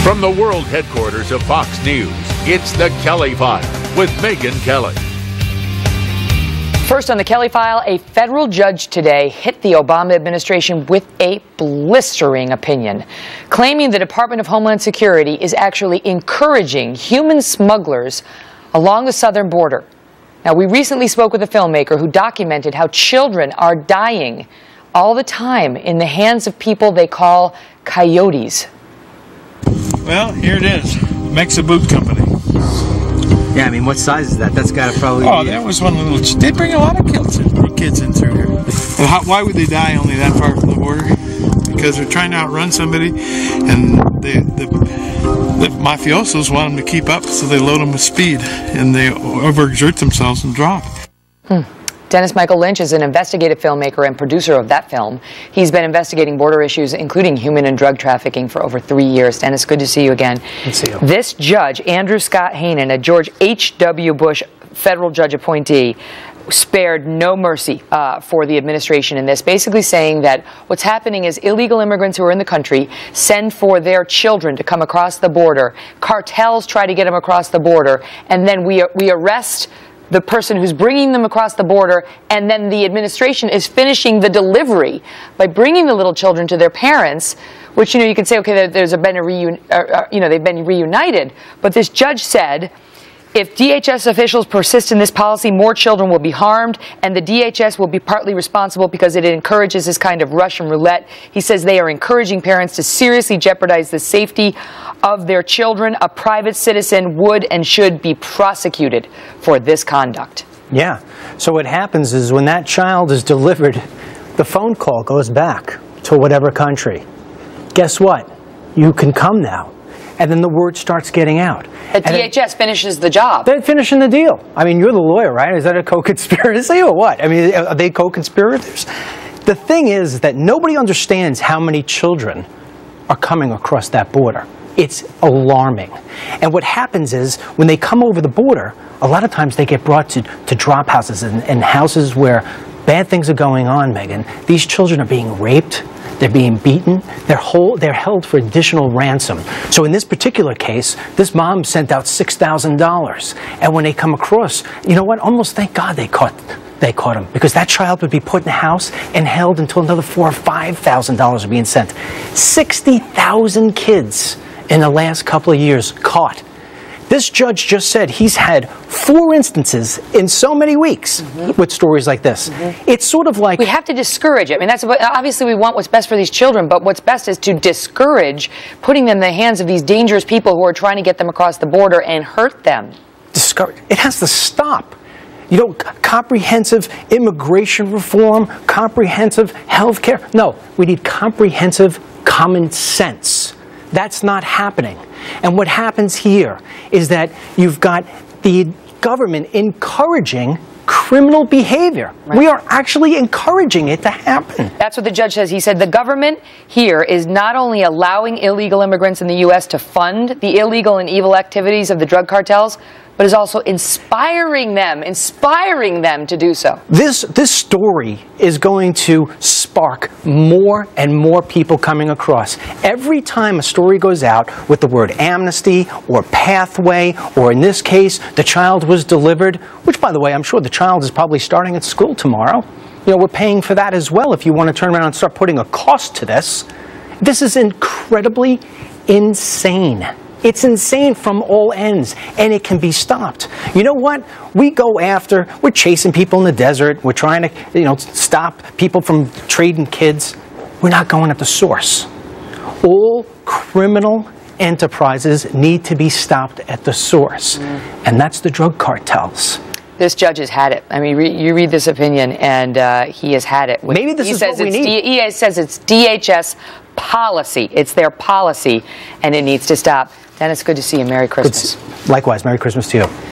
From the world headquarters of Fox News, it's The Kelly File with Megyn Kelly. First on the Kelly File, a federal judge today hit the Obama administration with a blistering opinion, claiming the Department of Homeland Security is actually encouraging human smugglers along the southern border. Now, we recently spoke with a filmmaker who documented how children are dying all the time in the hands of people they call coyotes. Well, here it is, Mexa Boot Company. Yeah, I mean, what size is that? That's got to probably Oh, be... that was one little... They bring a lot of kids in through here. Why would they die only that far from the border? Because they're trying to outrun somebody, and the mafiosos want them to keep up, so they load them with speed, and they overexert themselves and drop. Dennis Michael Lynch is an investigative filmmaker and producer of that film. He's been investigating border issues, including human and drug trafficking, for over 3 years. Dennis, good to see you again. Good to see you. This judge, Andrew Scott Hanen, a George H.W. Bush federal judge appointee, spared no mercy for the administration in this, basically saying that what's happening is illegal immigrants who are in the country send for their children to come across the border. Cartels try to get them across the border, and then we arrest the person who's bringing them across the border, and then the administration is finishing the delivery by bringing the little children to their parents, which, you could say, okay, they've been reunited. But this judge said, if DHS officials persist in this policy, more children will be harmed, and the DHS will be partly responsible because it encourages this kind of Russian roulette. He says they are encouraging parents to seriously jeopardize the safety of their children. A private citizen would and should be prosecuted for this conduct. Yeah. So what happens is when that child is delivered, the phone call goes back to whatever country. Guess what? You can come now. And then the word starts getting out. But DHS finishes the job. They're finishing the deal. I mean, you're the lawyer, right? Is that a co-conspiracy or what? I mean, are they co-conspirators? The thing is that nobody understands how many children are coming across that border. It's alarming. And what happens is, when they come over the border, a lot of times they get brought to drop houses and houses where bad things are going on, Megyn. These children are being raped. They're being beaten. They're held for additional ransom. So in this particular case, this mom sent out $6,000. And when they come across, you know what? Almost thank God they caught him, because that child would be put in a house and held until another $4,000 or $5,000 are being sent. 60,000 kids in the last couple of years caught. This judge just said he's had 4 instances in so many weeks with stories like this. It's sort of like... We have to discourage it. I mean, obviously we want what's best for these children, but what's best is to discourage putting them in the hands of these dangerous people who are trying to get them across the border and hurt them. Discourage. It has to stop. You know, comprehensive immigration reform, comprehensive health care. No, we need comprehensive common sense. That's not happening. And what happens here is that you've got the government encouraging criminal behavior. Right. We are actually encouraging it to happen. That's what the judge says. He said the government here is not only allowing illegal immigrants in the U.S. to fund the illegal and evil activities of the drug cartels, but is also inspiring them to do so. This story is going to spark more and more people coming across. Every time a story goes out with the word amnesty or pathway, or in this case, the child was delivered, which, by the way, I'm sure the child is probably starting at school tomorrow. You know, we're paying for that as well if you want to turn around and start putting a cost to this. This is incredibly insane. It's insane from all ends, and it can be stopped. You know what? We're chasing people in the desert. We're trying to, stop people from trading kids. We're not going at the source. All criminal enterprises need to be stopped at the source, and that's the drug cartels. This judge has had it. I mean, you read this opinion, and he has had it. Maybe this is what we need. He says it's DHS policy. It's their policy, and it needs to stop. Dennis, good to see you. Merry Christmas. Likewise, Merry Christmas to you.